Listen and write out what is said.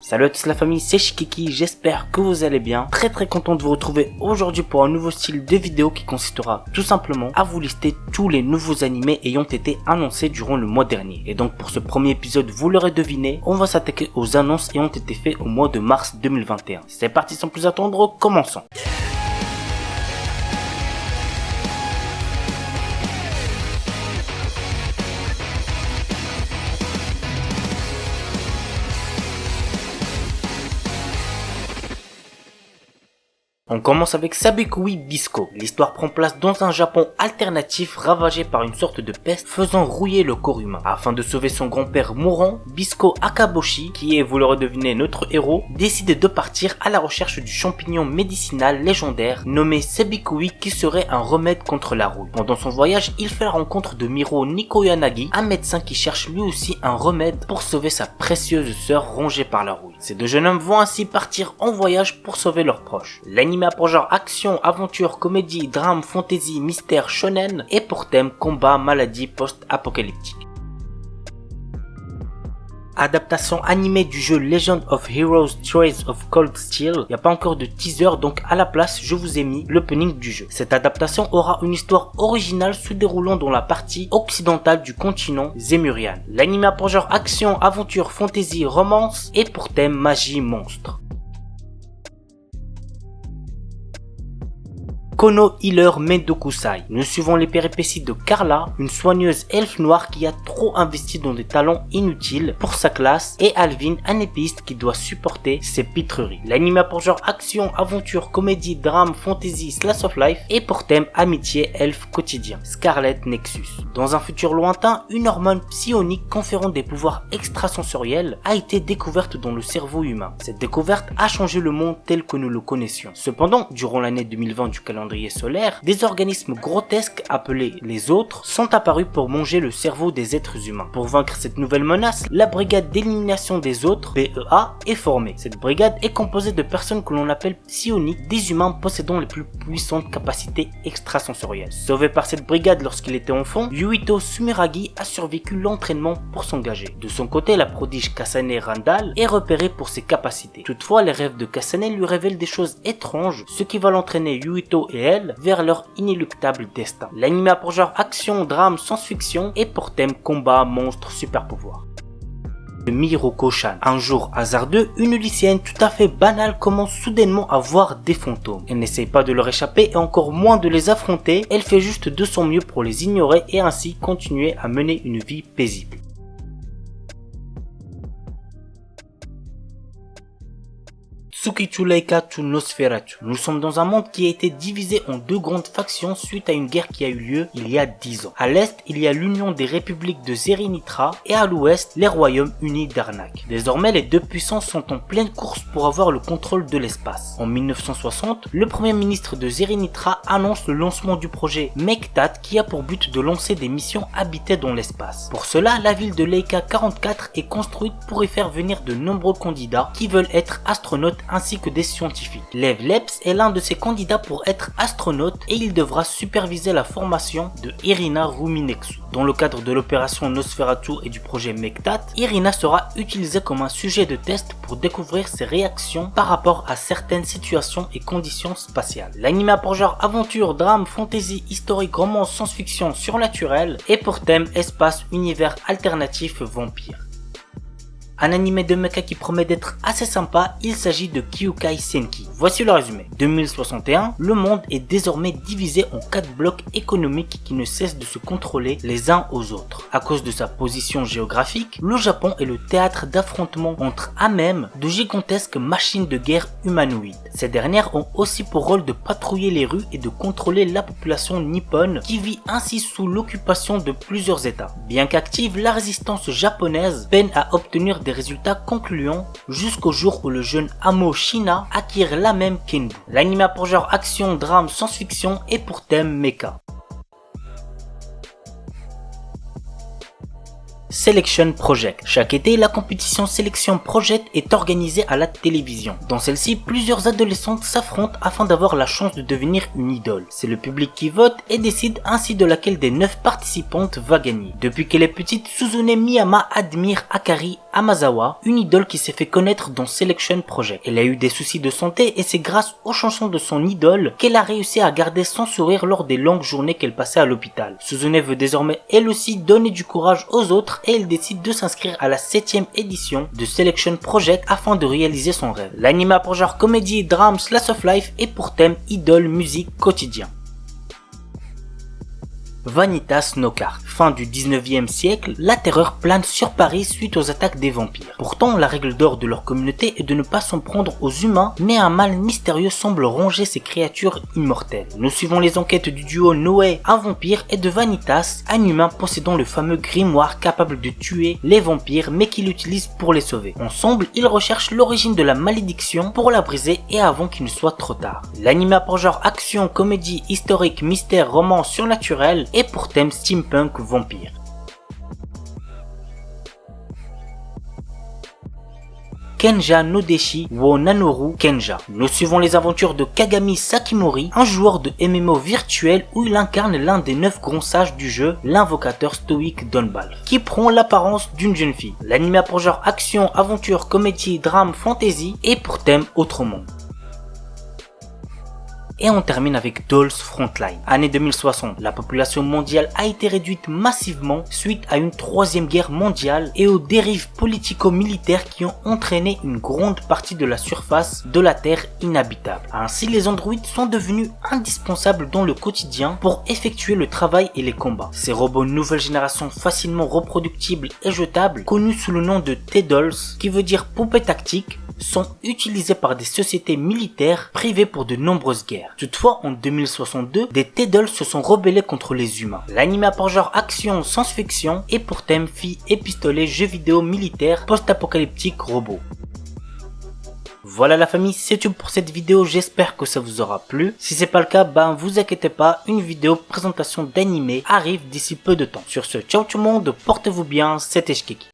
Salut à tous la famille, c'est Shikiki, j'espère que vous allez bien. Très content de vous retrouver aujourd'hui pour un nouveau style de vidéo qui consistera tout simplement à vous lister tous les nouveaux animés ayant été annoncés durant le mois dernier. Et donc pour ce premier épisode, vous l'aurez deviné, on va s'attaquer aux annonces ayant été faites au mois de mars 2021. C'est parti sans plus attendre, commençons. On commence avec Sabikui Bisco. L'histoire prend place dans un Japon alternatif ravagé par une sorte de peste faisant rouiller le corps humain. Afin de sauver son grand-père mourant, Bisco Akaboshi, qui est, vous l'aurez deviné, notre héros, décide de partir à la recherche du champignon médicinal légendaire nommé Sabikui qui serait un remède contre la rouille. Pendant son voyage, il fait la rencontre de Miro Nikoyanagi, un médecin qui cherche lui aussi un remède pour sauver sa précieuse sœur rongée par la rouille. Ces deux jeunes hommes vont ainsi partir en voyage pour sauver leurs proches. L'anime a pour genre action, aventure, comédie, drame, fantasy, mystère, shonen et pour thème combat, maladie, post-apocalyptique. Adaptation animée du jeu Legend of Heroes Trails of Cold Steel. Il n'y a pas encore de teaser, donc à la place je vous ai mis l'opening du jeu. Cette adaptation aura une histoire originale se déroulant dans la partie occidentale du continent Zemurian. L'anime a pour genre action, aventure, fantasy, romance et pour thème magie, monstre. Kono Healer Mendokusai. Nous suivons les péripéties de Carla, une soigneuse elfe noire qui a trop investi dans des talents inutiles pour sa classe, et Alvin, un épéiste qui doit supporter ses pitreries. L'anime a pour genre action, aventure, comédie, drame, fantasy, slice of life et pour thème amitié, elfe quotidien. Scarlet Nexus. Dans un futur lointain, une hormone psionique conférant des pouvoirs extrasensoriels a été découverte dans le cerveau humain. Cette découverte a changé le monde tel que nous le connaissions. Cependant, durant l'année 2020 du calendrier solaire, des organismes grotesques appelés les autres sont apparus pour manger le cerveau des êtres humains. Pour vaincre cette nouvelle menace, la brigade d'élimination des autres, BEA, est formée. Cette brigade est composée de personnes que l'on appelle psioniques, des humains possédant les plus puissantes capacités extrasensorielles. Sauvé par cette brigade lorsqu'il était enfant, Yuito Sumeragi a survécu l'entraînement pour s'engager. De son côté, la prodige Kasane Randall est repérée pour ses capacités. Toutefois, les rêves de Kasane lui révèlent des choses étranges, ce qui va l'entraîner Yuito et elle vers leur inéluctable destin. L'anime a pour genre action, drame, science-fiction et pour thème combat, monstre, super pouvoir. Miroko-chan. Un jour hasardeux, une lycéenne tout à fait banale commence soudainement à voir des fantômes. Elle n'essaye pas de leur échapper et encore moins de les affronter, elle fait juste de son mieux pour les ignorer et ainsi continuer à mener une vie paisible. Tsukitsuleika to Nosferatu. Nous sommes dans un monde qui a été divisé en deux grandes factions suite à une guerre qui a eu lieu il y a 10 ans. À l'est, il y a l'Union des républiques de Zerinitra et à l'ouest, les royaumes unis d'Arnak. Désormais, les deux puissances sont en pleine course pour avoir le contrôle de l'espace. En 1960, le premier ministre de Zerinitra annonce le lancement du projet Mektat qui a pour but de lancer des missions habitées dans l'espace. Pour cela, la ville de Leica 44 est construite pour y faire venir de nombreux candidats qui veulent être astronautes ainsi que des scientifiques. Lev Leps est l'un de ces candidats pour être astronaute et il devra superviser la formation de Irina Ruminexu. Dans le cadre de l'opération Nosferatu et du projet Mektat, Irina sera utilisée comme un sujet de test pour découvrir ses réactions par rapport à certaines situations et conditions spatiales. L'anime a pour genre aventure, drame, fantasy, historique, romance, science-fiction, surnaturel et pour thème espace, univers alternatif, vampire. Un animé de mecha qui promet d'être assez sympa, il s'agit de Kyukai Senki. Voici le résumé. 2061, le monde est désormais divisé en 4 blocs économiques qui ne cessent de se contrôler les uns aux autres. À cause de sa position géographique, le Japon est le théâtre d'affrontements entre eux-mêmes de gigantesques machines de guerre humanoïdes. Ces dernières ont aussi pour rôle de patrouiller les rues et de contrôler la population nippone qui vit ainsi sous l'occupation de plusieurs états. Bien qu'active, la résistance japonaise peine à obtenir des résultats concluants jusqu'au jour où le jeune Amo Shina acquiert la même Kenbu. L'anime a pour genre action, drame, science-fiction et pour thème mecha. Selection Project. Chaque été, la compétition Selection Project est organisée à la télévision. Dans celle-ci, plusieurs adolescentes s'affrontent afin d'avoir la chance de devenir une idole. C'est le public qui vote et décide ainsi de laquelle des 9 participantes va gagner. Depuis qu'elle est petite, Suzune Miyama admire Akari Amazawa, une idole qui s'est fait connaître dans Selection Project. Elle a eu des soucis de santé et c'est grâce aux chansons de son idole qu'elle a réussi à garder son sourire lors des longues journées qu'elle passait à l'hôpital. Suzune veut désormais elle aussi donner du courage aux autres et elle décide de s'inscrire à la 7e édition de Selection Project afin de réaliser son rêve. L'anime a pour genre comédie, drame, slice of life et pour thème idole, musique, quotidien. Vanitas no Carte. Fin du 19e siècle, la terreur plane sur Paris suite aux attaques des vampires. Pourtant, la règle d'or de leur communauté est de ne pas s'en prendre aux humains, mais un mal mystérieux semble ronger ces créatures immortelles. Nous suivons les enquêtes du duo Noé, un vampire, et de Vanitas, un humain possédant le fameux grimoire capable de tuer les vampires, mais qui l'utilise pour les sauver. Ensemble, ils recherchent l'origine de la malédiction pour la briser et avant qu'il ne soit trop tard. L'anime a pour genre action, comédie, historique, mystère, roman, surnaturel et pour thème steampunk vampire. Kenja no Deshi wo Nanoru Kenja. Nous suivons les aventures de Kagami Sakimori, un joueur de MMO virtuel où il incarne l'un des 9 grands sages du jeu, l'invocateur stoïque Donbalf, qui prend l'apparence d'une jeune fille. L'anime a pour genre action, aventure, comédie, drame, fantasy et pour thème autre monde. Et on termine avec Dolls Frontline. Année 2060, la population mondiale a été réduite massivement suite à une 3e guerre mondiale et aux dérives politico-militaires qui ont entraîné une grande partie de la surface de la Terre inhabitable. Ainsi, les androïdes sont devenus indispensables dans le quotidien pour effectuer le travail et les combats. Ces robots nouvelle génération facilement reproductibles et jetables, connus sous le nom de T-Dolls, qui veut dire poupée tactique, sont utilisés par des sociétés militaires privées pour de nombreuses guerres. Toutefois, en 2062, des T-Dolls se sont rebellés contre les humains. L'anime a pour genre action, science-fiction et pour thème filles et pistolets, jeux vidéo militaires, post-apocalyptique, robots. Voilà la famille, c'est tout pour cette vidéo, j'espère que ça vous aura plu. Si c'est pas le cas, vous inquiétez pas, une vidéo présentation d'animé arrive d'ici peu de temps. Sur ce, ciao tout le monde, portez-vous bien, c'était Shkeki.